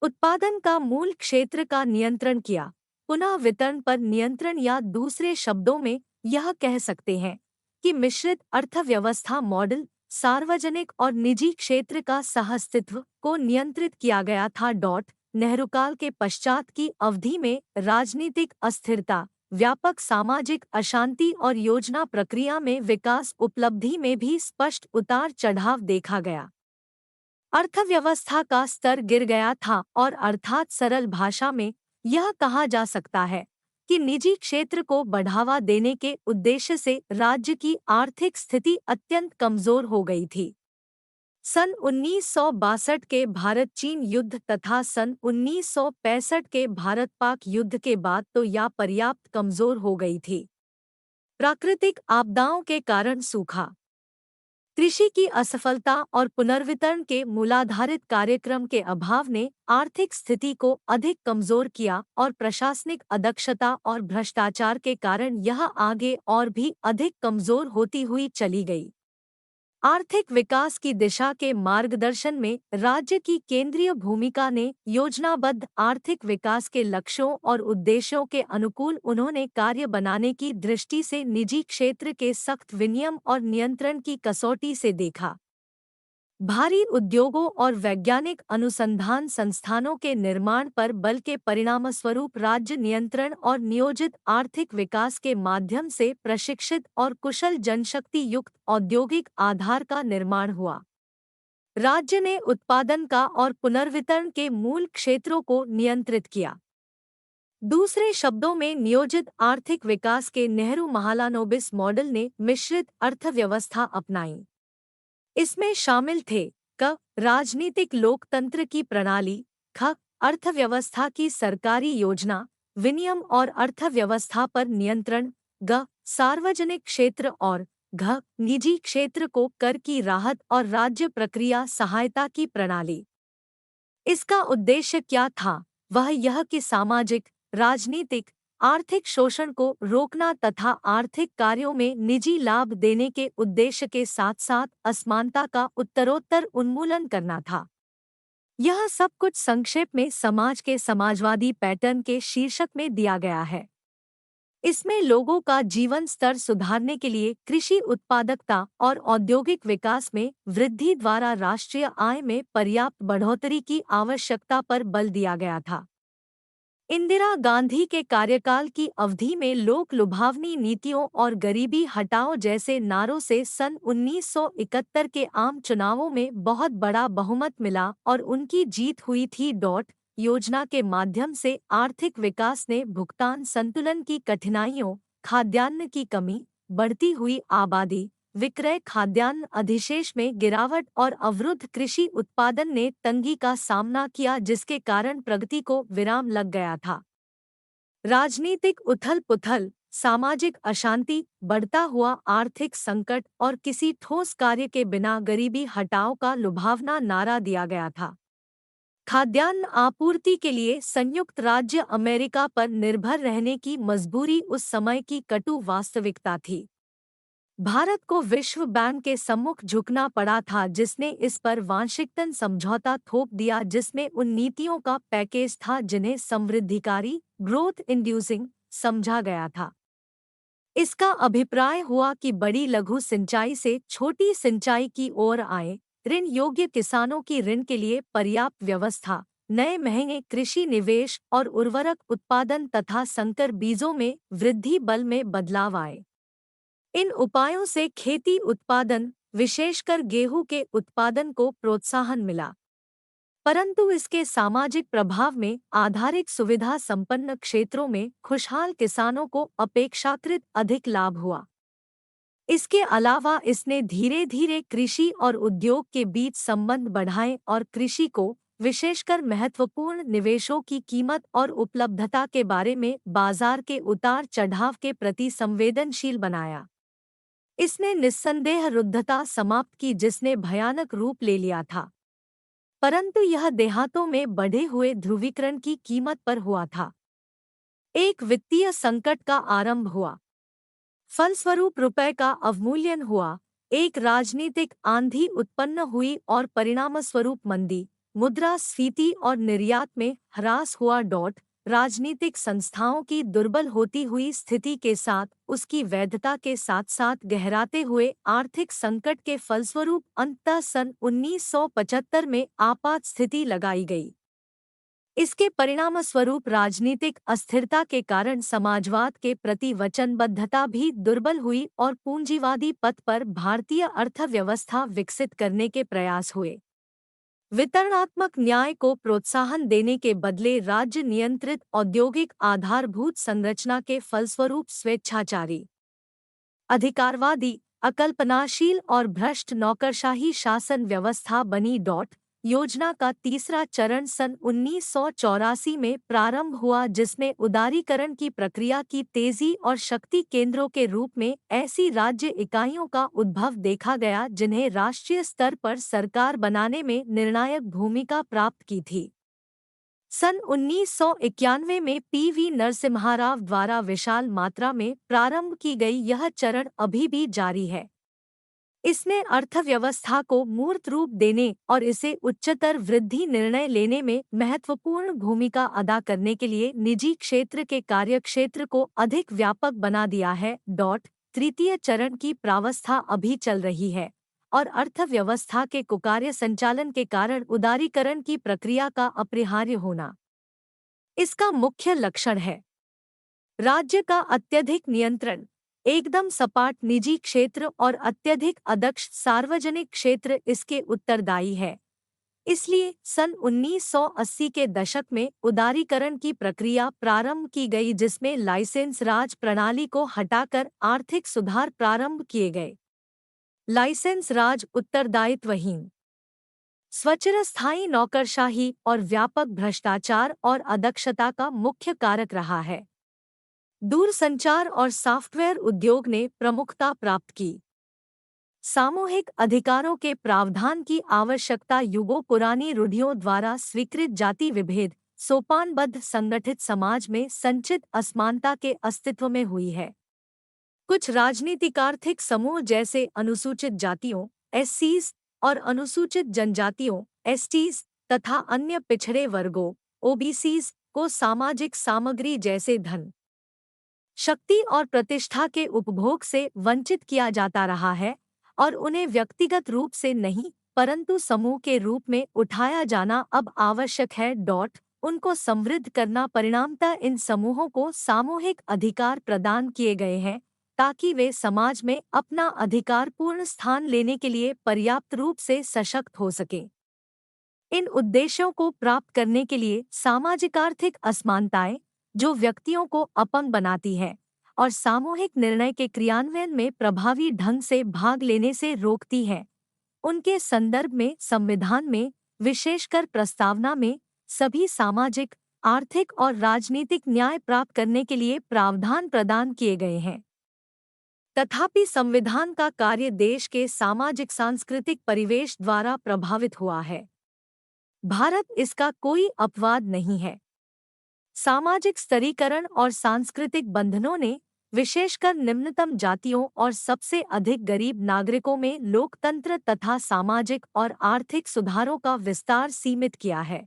उत्पादन का मूल क्षेत्र का नियंत्रण किया, पुनः वितरण पर नियंत्रण, या दूसरे शब्दों में यह कह सकते हैं कि मिश्रित अर्थव्यवस्था मॉडल सार्वजनिक और निजी क्षेत्र का सहअस्तित्व को नियंत्रित किया गया था। नेहरूकाल के पश्चात की अवधि में राजनीतिक अस्थिरता, व्यापक सामाजिक अशांति और योजना प्रक्रिया में विकास उपलब्धि में भी स्पष्ट उतार चढ़ाव देखा गया। अर्थव्यवस्था का स्तर गिर गया था और अर्थात सरल भाषा में यह कहा जा सकता है कि निजी क्षेत्र को बढ़ावा देने के उद्देश्य से राज्य की आर्थिक स्थिति अत्यंत कमजोर हो गई थी। सन 1962 के भारत चीन युद्ध तथा सन 1965 के भारत पाक युद्ध के बाद तो यह पर्याप्त कमजोर हो गई थी। प्राकृतिक आपदाओं के कारण सूखा, कृषि की असफलता और पुनर्वितरण के मूलाधारित कार्यक्रम के अभाव ने आर्थिक स्थिति को अधिक कमजोर किया और प्रशासनिक अदक्षता और भ्रष्टाचार के कारण यह आगे और भी अधिक कमजोर होती हुई चली गई। आर्थिक विकास की दिशा के मार्गदर्शन में राज्य की केंद्रीय भूमिका ने योजनाबद्ध आर्थिक विकास के लक्ष्यों और उद्देश्यों के अनुकूल उन्होंने कार्य बनाने की दृष्टि से निजी क्षेत्र के सख्त विनियम और नियंत्रण की कसौटी से देखा। भारी उद्योगों और वैज्ञानिक अनुसंधान संस्थानों के निर्माण पर बल के परिणामस्वरूप राज्य नियंत्रण और नियोजित आर्थिक विकास के माध्यम से प्रशिक्षित और कुशल जनशक्ति युक्त औद्योगिक आधार का निर्माण हुआ। राज्य ने उत्पादन का और पुनर्वितरण के मूल क्षेत्रों को नियंत्रित किया। दूसरे शब्दों में नियोजित आर्थिक विकास के नेहरू महालानोबिस मॉडल ने मिश्रित अर्थव्यवस्था अपनाई। इसमें शामिल थे क राजनीतिक लोकतंत्र की प्रणाली, ख अर्थव्यवस्था की सरकारी योजना, विनियम और अर्थव्यवस्था पर नियंत्रण, ग सार्वजनिक क्षेत्र और घ निजी क्षेत्र को कर की राहत और राज्य प्रक्रिया सहायता की प्रणाली। इसका उद्देश्य क्या था? वह यह कि सामाजिक, राजनीतिक, आर्थिक शोषण को रोकना तथा आर्थिक कार्यों में निजी लाभ देने के उद्देश्य के साथ साथ असमानता का उत्तरोत्तर उन्मूलन करना था। यह सब कुछ संक्षेप में समाज के समाजवादी पैटर्न के शीर्षक में दिया गया है। इसमें लोगों का जीवन स्तर सुधारने के लिए कृषि उत्पादकता और औद्योगिक विकास में वृद्धि द्वारा राष्ट्रीय आय में पर्याप्त बढ़ोतरी की आवश्यकता पर बल दिया गया था। इंदिरा गांधी के कार्यकाल की अवधि में लोक लुभावनी नीतियों और गरीबी हटाओ जैसे नारों से सन 1971 के आम चुनावों में बहुत बड़ा बहुमत मिला और उनकी जीत हुई थी। योजना के माध्यम से आर्थिक विकास ने भुगतान संतुलन की कठिनाइयों, खाद्यान्न की कमी, बढ़ती हुई आबादी, विक्रय खाद्यान्न अधिशेष में गिरावट और अवरुद्ध कृषि उत्पादन ने तंगी का सामना किया, जिसके कारण प्रगति को विराम लग गया था। राजनीतिक उथल-पुथल, सामाजिक अशांति, बढ़ता हुआ आर्थिक संकट और किसी ठोस कार्य के बिना गरीबी हटाओ का लुभावना नारा दिया गया था। खाद्यान्न आपूर्ति के लिए संयुक्त राज्य अमेरिका पर निर्भर रहने की मजबूरी उस समय की कटु वास्तविकता थी। भारत को विश्व बैंक के सम्मुख झुकना पड़ा था, जिसने इस पर वांशिकतन समझौता थोप दिया, जिसमें उन नीतियों का पैकेज था जिन्हें समृद्धिकारी, ग्रोथ इंड्यूसिंग समझा गया था। इसका अभिप्राय हुआ कि बड़ी लघु सिंचाई से छोटी सिंचाई की ओर आए, ऋण योग्य किसानों की ऋण के लिए पर्याप्त व्यवस्था, नए महंगे कृषि निवेश और उर्वरक उत्पादन तथा संकर बीजों में वृद्धि, बल में बदलाव आए। इन उपायों से खेती उत्पादन, विशेषकर गेहूं के उत्पादन को प्रोत्साहन मिला, परंतु इसके सामाजिक प्रभाव में आधारिक सुविधा संपन्न क्षेत्रों में खुशहाल किसानों को अपेक्षाकृत अधिक लाभ हुआ। इसके अलावा इसने धीरे धीरे कृषि और उद्योग के बीच संबंध बढ़ाए और कृषि को, विशेषकर महत्वपूर्ण निवेशों की कीमत और उपलब्धता के बारे में बाजार के उतार चढ़ाव के प्रति संवेदनशील बनाया। इसने निस्संदेह रुद्धता समाप्त की, जिसने भयानक रूप ले लिया था, परंतु यह देहातों में बढ़े हुए ध्रुवीकरण की कीमत पर हुआ था। एक वित्तीय संकट का आरंभ हुआ, फलस्वरूप रुपए का अवमूल्यन हुआ, एक राजनीतिक आंधी उत्पन्न हुई और परिणामस्वरूप मंदी, मुद्रास्फीति और निर्यात में ह्रास हुआ। राजनीतिक संस्थाओं की दुर्बल होती हुई स्थिति के साथ उसकी वैधता के साथ साथ गहराते हुए आर्थिक संकट के फलस्वरूप अंततः सन 1975 में आपात स्थिति लगाई गई। इसके परिणामस्वरूप राजनीतिक अस्थिरता के कारण समाजवाद के प्रति वचनबद्धता भी दुर्बल हुई और पूंजीवादी पथ पर भारतीय अर्थव्यवस्था विकसित करने के प्रयास हुए। वितरणात्मक न्याय को प्रोत्साहन देने के बदले राज्य नियंत्रित औद्योगिक आधारभूत संरचना के फलस्वरूप स्वेच्छाचारी, अधिकारवादी, अकल्पनाशील और भ्रष्ट नौकरशाही शासन व्यवस्था बनी। योजना का तीसरा चरण सन 1984 में प्रारंभ हुआ, जिसमें उदारीकरण की प्रक्रिया की तेजी और शक्ति केंद्रों के रूप में ऐसी राज्य इकाइयों का उद्भव देखा गया जिन्हें राष्ट्रीय स्तर पर सरकार बनाने में निर्णायक भूमिका प्राप्त की थी। सन 1991 में पीवी नरसिम्हा राव द्वारा विशाल मात्रा में प्रारंभ की गई यह चरण अभी भी जारी है। इसने अर्थव्यवस्था को मूर्त रूप देने और इसे उच्चतर वृद्धि निर्णय लेने में महत्वपूर्ण भूमिका अदा करने के लिए निजी क्षेत्र के कार्यक्षेत्र को अधिक व्यापक बना दिया है। तृतीय चरण की प्रावस्था अभी चल रही है और अर्थव्यवस्था के कुकार्य संचालन के कारण उदारीकरण की प्रक्रिया का अपरिहार्य होना इसका मुख्य लक्षण है। राज्य का अत्यधिक नियंत्रण, एकदम सपाट निजी क्षेत्र और अत्यधिक अदक्ष सार्वजनिक क्षेत्र इसके उत्तरदायी है। इसलिए सन 1980 के दशक में उदारीकरण की प्रक्रिया प्रारंभ की गई, जिसमें लाइसेंस राज प्रणाली को हटाकर आर्थिक सुधार प्रारंभ किए गए। लाइसेंस राज उत्तरदायित्वहीन, स्वचिरस्थायी नौकरशाही और व्यापक भ्रष्टाचार और अदक्षता का मुख्य कारक रहा है। दूरसंचार और सॉफ्टवेयर उद्योग ने प्रमुखता प्राप्त की। सामूहिक अधिकारों के प्रावधान की आवश्यकता युगों पुरानी रूढ़ियों द्वारा स्वीकृत जाति विभेद, सोपानबद्ध संगठित समाज में संचित असमानता के अस्तित्व में हुई है। कुछ राजनीतिक आर्थिक समूह जैसे अनुसूचित जातियों एससीज और अनुसूचित जनजातियों एसटीज तथा अन्य पिछड़े वर्गों ओबीसीज को सामाजिक सामग्री जैसे धन, शक्ति और प्रतिष्ठा के उपभोग से वंचित किया जाता रहा है और उन्हें व्यक्तिगत रूप से नहीं परंतु समूह के रूप में उठाया जाना अब आवश्यक है। उनको समृद्ध करना, परिणामतः इन समूहों को सामूहिक अधिकार प्रदान किए गए हैं ताकि वे समाज में अपना अधिकारपूर्ण स्थान लेने के लिए पर्याप्त रूप से सशक्त हो सकें। इन उद्देश्यों को प्राप्त करने के लिए सामाजिक आर्थिक असमानताएं, जो व्यक्तियों को अपंग बनाती है और सामूहिक निर्णय के क्रियान्वयन में प्रभावी ढंग से भाग लेने से रोकती है, उनके संदर्भ में संविधान में, विशेषकर प्रस्तावना में, सभी सामाजिक, आर्थिक और राजनीतिक न्याय प्राप्त करने के लिए प्रावधान प्रदान किए गए हैं। तथापि संविधान का कार्य देश के सामाजिक सांस्कृतिक परिवेश द्वारा प्रभावित हुआ है। भारत इसका कोई अपवाद नहीं है। सामाजिक स्तरीकरण और सांस्कृतिक बंधनों ने विशेषकर निम्नतम जातियों और सबसे अधिक गरीब नागरिकों में लोकतंत्र तथा सामाजिक और आर्थिक सुधारों का विस्तार सीमित किया है।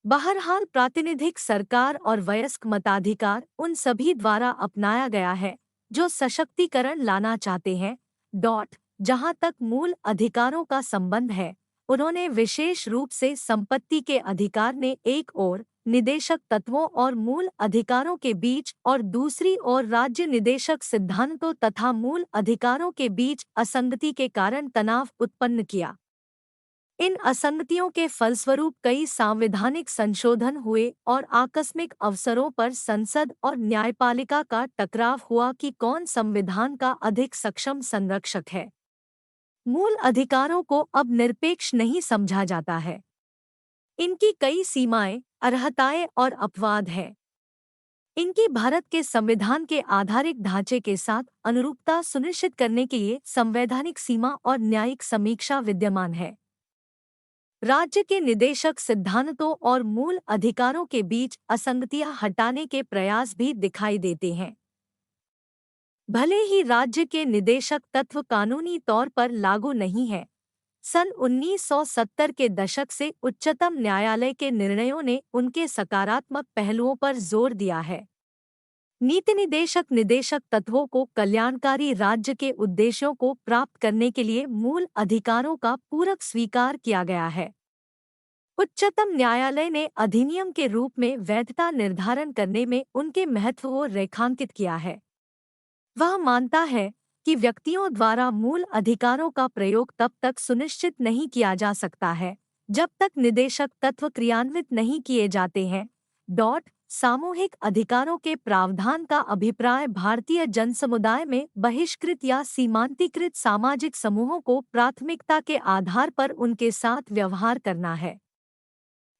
बहरहाल प्रातिनिधिक सरकार और वयस्क मताधिकार उन सभी द्वारा अपनाया गया है जो सशक्तिकरण लाना चाहते हैं। जहां तक मूल अधिकारों का संबंध है, उन्होंने विशेष रूप से संपत्ति के अधिकार ने एक ओर निदेशक तत्वों और मूल अधिकारों के बीच और दूसरी ओर राज्य निदेशक सिद्धांतों तथा मूल अधिकारों के बीच असंगति के कारण तनाव उत्पन्न किया। इन असंगतियों के फलस्वरूप कई संवैधानिक संशोधन हुए और आकस्मिक अवसरों पर संसद और न्यायपालिका का टकराव हुआ कि कौन संविधान का अधिक सक्षम संरक्षक है। मूल अधिकारों को अब निरपेक्ष नहीं समझा जाता है। इनकी कई सीमाएं, अर्हताएं और अपवाद हैं। इनकी भारत के संविधान के आधारिक ढांचे के साथ अनुरूपता सुनिश्चित करने के लिए संवैधानिक सीमा और न्यायिक समीक्षा विद्यमान है। राज्य के निदेशक सिद्धांतों और मूल अधिकारों के बीच असंगतियां हटाने के प्रयास भी दिखाई देते हैं। भले ही राज्य के निदेशक तत्व कानूनी तौर पर लागू नहीं है, सन 1970 के दशक से उच्चतम न्यायालय के निर्णयों ने उनके सकारात्मक पहलुओं पर जोर दिया है। नीति निदेशक निदेशक तत्वों को कल्याणकारी राज्य के उद्देश्यों को प्राप्त करने के लिए मूल अधिकारों का पूरक स्वीकार किया गया है। उच्चतम न्यायालय ने अधिनियम के रूप में वैधता निर्धारण करने में उनके महत्व को रेखांकित किया है। वह मानता है कि व्यक्तियों द्वारा मूल अधिकारों का प्रयोग तब तक सुनिश्चित नहीं किया जा सकता है जब तक निदेशक तत्व क्रियान्वित नहीं किए जाते हैं। सामूहिक अधिकारों के प्रावधान का अभिप्राय भारतीय जनसमुदाय में बहिष्कृत या सीमांतीकृत सामाजिक समूहों को प्राथमिकता के आधार पर उनके साथ व्यवहार करना है।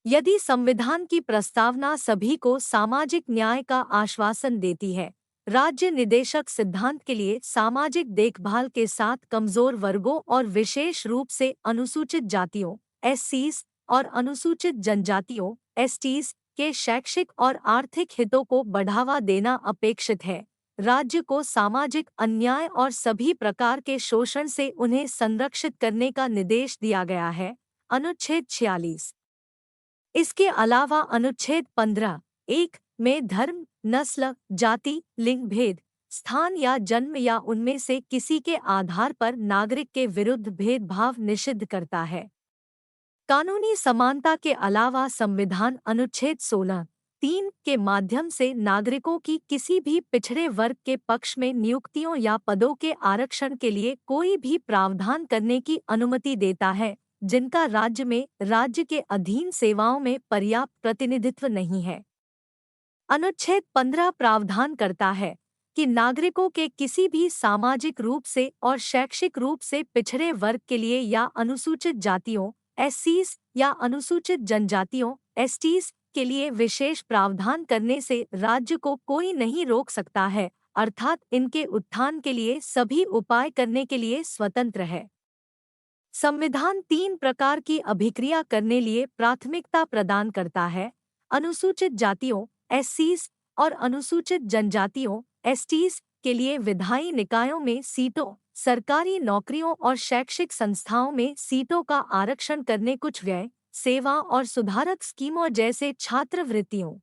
यदि संविधान की प्रस्तावना सभी को सामाजिक न्याय का आश्वासन देती है, राज्य निदेशक सिद्धांत के लिए सामाजिक देखभाल के साथ कमजोर वर्गों और विशेष रूप से अनुसूचित जातियों एससीज और अनुसूचित जनजातियों एसटीज के शैक्षिक और आर्थिक हितों को बढ़ावा देना अपेक्षित है। राज्य को सामाजिक अन्याय और सभी प्रकार के शोषण से उन्हें संरक्षित करने का निर्देश दिया गया है। अनुच्छेद 46। इसके अलावा अनुच्छेद 15(1) में धर्म, नस्ल, जाति, लिंग भेद, स्थान या जन्म या उनमें से किसी के आधार पर नागरिक के विरुद्ध भेदभाव निषिद्ध करता है। कानूनी समानता के अलावा संविधान अनुच्छेद 16(3) के माध्यम से नागरिकों की किसी भी पिछड़े वर्ग के पक्ष में नियुक्तियों या पदों के आरक्षण के लिए कोई भी प्रावधान करने की अनुमति देता है जिनका राज्य में राज्य के अधीन सेवाओं में पर्याप्त प्रतिनिधित्व नहीं है। अनुच्छेद 15 प्रावधान करता है कि नागरिकों के किसी भी सामाजिक रूप से और शैक्षिक रूप से पिछड़े वर्ग के लिए या अनुसूचित जातियों एससीज या अनुसूचित जनजातियों एसटीज के लिए विशेष प्रावधान करने से राज्य को कोई नहीं रोक सकता है, अर्थात इनके उत्थान के लिए सभी उपाय करने के लिए स्वतंत्र है। संविधान 3 प्रकार की अभिक्रिया करने लिए प्राथमिकता प्रदान करता है। अनुसूचित जातियों एससीज और अनुसूचित जनजातियों एसटीज के लिए विधायी निकायों में सीटों, सरकारी नौकरियों और शैक्षिक संस्थाओं में सीटों का आरक्षण करने, कुछ व्यय, सेवा और सुधारक स्कीमों जैसे छात्रवृत्तियों,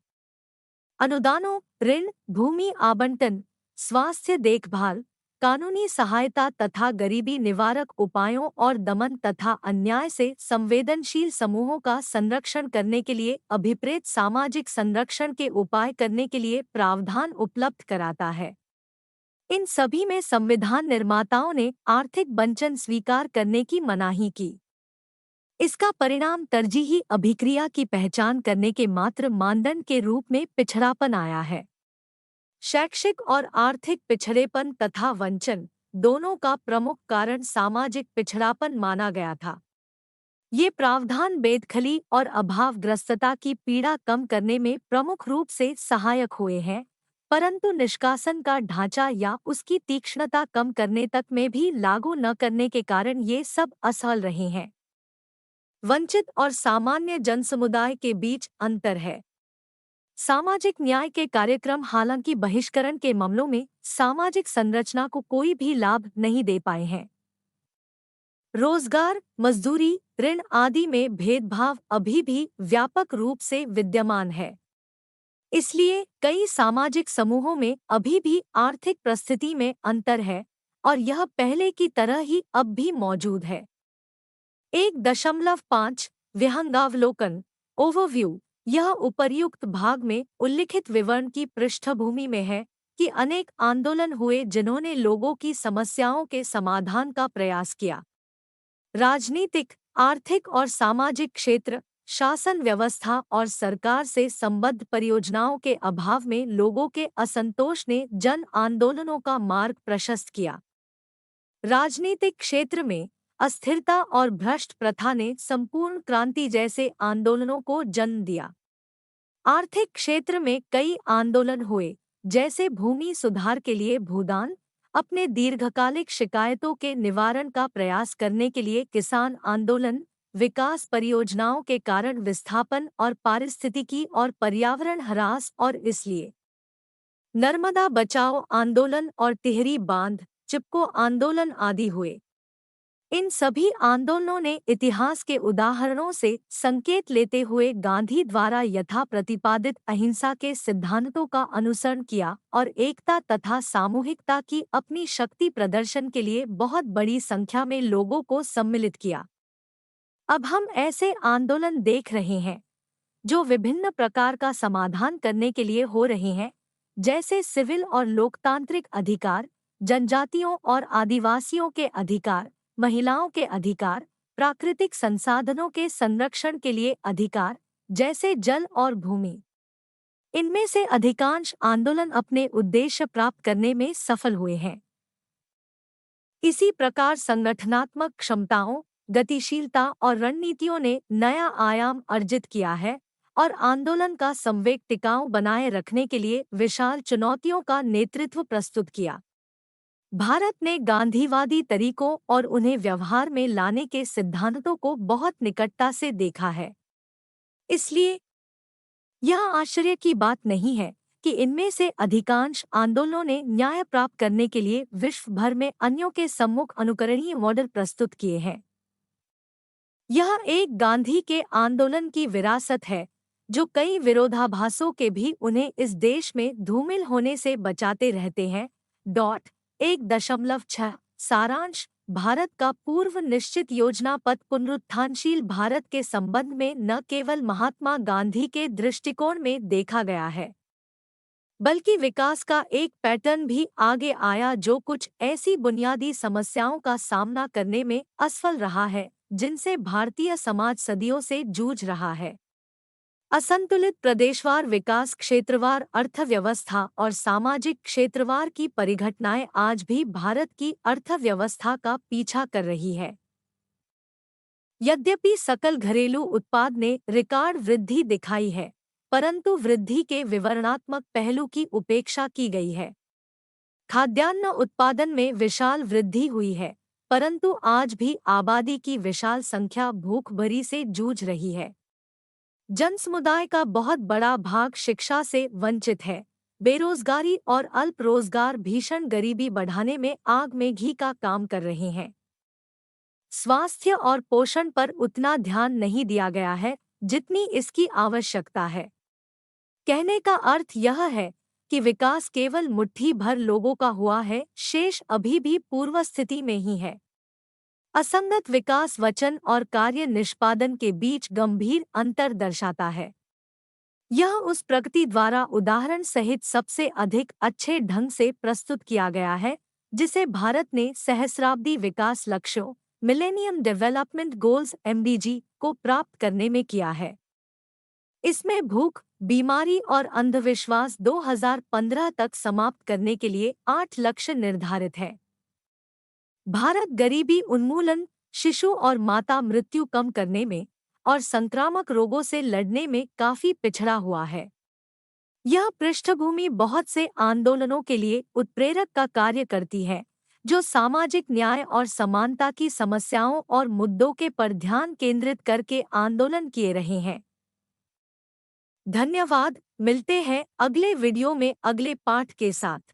अनुदानों, ऋण, भूमि आवंटन, स्वास्थ्य देखभाल, कानूनी सहायता तथा गरीबी निवारक उपायों और दमन तथा अन्याय से संवेदनशील समूहों का संरक्षण करने के लिए अभिप्रेत सामाजिक संरक्षण के उपाय करने के लिए प्रावधान उपलब्ध कराता है। इन सभी में संविधान निर्माताओं ने आर्थिक बंचन स्वीकार करने की मनाही की। इसका परिणाम तरजीही अभिक्रिया की पहचान करने के मात्र मानदंड के रूप में पिछड़ापन आया है। शैक्षिक और आर्थिक पिछड़ेपन तथा वंचन दोनों का प्रमुख कारण सामाजिक पिछड़ापन माना गया था। ये प्रावधान बेदखली और अभावग्रस्तता की पीड़ा कम करने में प्रमुख रूप से सहायक हुए हैं, परंतु निष्कासन का ढांचा या उसकी तीक्ष्णता कम करने तक में भी लागू न करने के कारण ये सब असफल रहे हैं। वंचित और सामान्य जनसमुदाय के बीच अंतर है। सामाजिक न्याय के कार्यक्रम हालांकि बहिष्करण के मामलों में सामाजिक संरचना को कोई भी लाभ नहीं दे पाए हैं। रोजगार, मजदूरी, ऋण आदि में भेदभाव अभी भी व्यापक रूप से विद्यमान है। इसलिए कई सामाजिक समूहों में अभी भी आर्थिक परिस्थिति में अंतर है और यह पहले की तरह ही अब भी मौजूद है। 1.5 विहंगावलोकन ओवरव्यू यह उपर्युक्त भाग में उल्लिखित विवरण की पृष्ठभूमि में है कि अनेक आंदोलन हुए जिन्होंने लोगों की समस्याओं के समाधान का प्रयास किया। राजनीतिक, आर्थिक और सामाजिक क्षेत्र, शासन व्यवस्था और सरकार से संबद्ध परियोजनाओं के अभाव में लोगों के असंतोष ने जन आंदोलनों का मार्ग प्रशस्त किया। राजनीतिक क्षेत्र में अस्थिरता और भ्रष्ट प्रथा ने संपूर्ण क्रांति जैसे आंदोलनों को जन्म दिया। आर्थिक क्षेत्र में कई आंदोलन हुए, जैसे भूमि सुधार के लिए भूदान, अपने दीर्घकालिक शिकायतों के निवारण का प्रयास करने के लिए किसान आंदोलन, विकास परियोजनाओं के कारण विस्थापन और पारिस्थितिकी और पर्यावरण ह्रास और इसलिए नर्मदा बचाओ आंदोलन और टिहरी बांध, चिपको आंदोलन आदि हुए। इन सभी आंदोलनों ने इतिहास के उदाहरणों से संकेत लेते हुए गांधी द्वारा यथा प्रतिपादित अहिंसा के सिद्धांतों का अनुसरण किया और एकता तथा सामूहिकता की अपनी शक्ति प्रदर्शन के लिए बहुत बड़ी संख्या में लोगों को सम्मिलित किया। अब हम ऐसे आंदोलन देख रहे हैं जो विभिन्न प्रकार का समाधान करने के लिए हो रहे हैं, जैसे सिविल और लोकतांत्रिक अधिकार, जनजातियों और आदिवासियों के अधिकार, महिलाओं के अधिकार, प्राकृतिक संसाधनों के संरक्षण के लिए अधिकार, जैसे जल और भूमि। इनमें से अधिकांश आंदोलन अपने उद्देश्य प्राप्त करने में सफल हुए हैं। इसी प्रकार संगठनात्मक क्षमताओं, गतिशीलता और रणनीतियों ने नया आयाम अर्जित किया है और आंदोलन का संवेग टिकाऊ बनाए रखने के लिए विशाल चुनौतियों का नेतृत्व प्रस्तुत किया। भारत ने गांधीवादी तरीकों और उन्हें व्यवहार में लाने के सिद्धांतों को बहुत निकटता से देखा है। इसलिए यह आश्चर्य की बात नहीं है कि इनमें से अधिकांश आंदोलनों ने न्याय प्राप्त करने के लिए विश्व भर में अन्यों के सम्मुख अनुकरणीय मॉडल प्रस्तुत किए हैं। यह एक गांधी के आंदोलन की विरासत है जो कई विरोधाभासों के भी उन्हें इस देश में धूमिल होने से बचाते रहते हैं। 1.6 सारांश भारत का पूर्व निश्चित योजनाबद्ध पुनरुत्थानशील भारत के संबंध में न केवल महात्मा गांधी के दृष्टिकोण में देखा गया है, बल्कि विकास का एक पैटर्न भी आगे आया जो कुछ ऐसी बुनियादी समस्याओं का सामना करने में असफल रहा है जिनसे भारतीय समाज सदियों से जूझ रहा है। असंतुलित प्रदेशवार विकास, क्षेत्रवार अर्थव्यवस्था और सामाजिक क्षेत्रवार की परिघटनाएं आज भी भारत की अर्थव्यवस्था का पीछा कर रही है। यद्यपि सकल घरेलू उत्पाद ने रिकॉर्ड वृद्धि दिखाई है, परंतु वृद्धि के विवरणात्मक पहलू की उपेक्षा की गई है। खाद्यान्न उत्पादन में विशाल वृद्धि हुई है, परंतु आज भी आबादी की विशाल संख्या भूखमरी से जूझ रही है। जनसमुदाय का बहुत बड़ा भाग शिक्षा से वंचित है। बेरोजगारी और अल्प रोजगार भीषण गरीबी बढ़ाने में आग में घी का काम कर रहे हैं। स्वास्थ्य और पोषण पर उतना ध्यान नहीं दिया गया है जितनी इसकी आवश्यकता है। कहने का अर्थ यह है कि विकास केवल मुट्ठी भर लोगों का हुआ है, शेष अभी भी पूर्व स्थिति में ही है। असंगत विकास वचन और कार्य निष्पादन के बीच गंभीर अंतर दर्शाता है। यह उस प्रगति द्वारा उदाहरण सहित सबसे अधिक अच्छे ढंग से प्रस्तुत किया गया है जिसे भारत ने सहस्राब्दी विकास लक्ष्यों मिलेनियम डेवलपमेंट गोल्स (MDG) को प्राप्त करने में किया है। इसमें भूख, बीमारी और अंधविश्वास 2015 तक समाप्त करने के लिए 8 लक्ष्य निर्धारित है। भारत गरीबी उन्मूलन, शिशु और माता मृत्यु कम करने में और संक्रामक रोगों से लड़ने में काफी पिछड़ा हुआ है। यह पृष्ठभूमि बहुत से आंदोलनों के लिए उत्प्रेरक का कार्य करती है जो सामाजिक न्याय और समानता की समस्याओं और मुद्दों के पर ध्यान केंद्रित करके आंदोलन किए रहे हैं। धन्यवाद। मिलते हैं अगले वीडियो में अगले पाठ के साथ।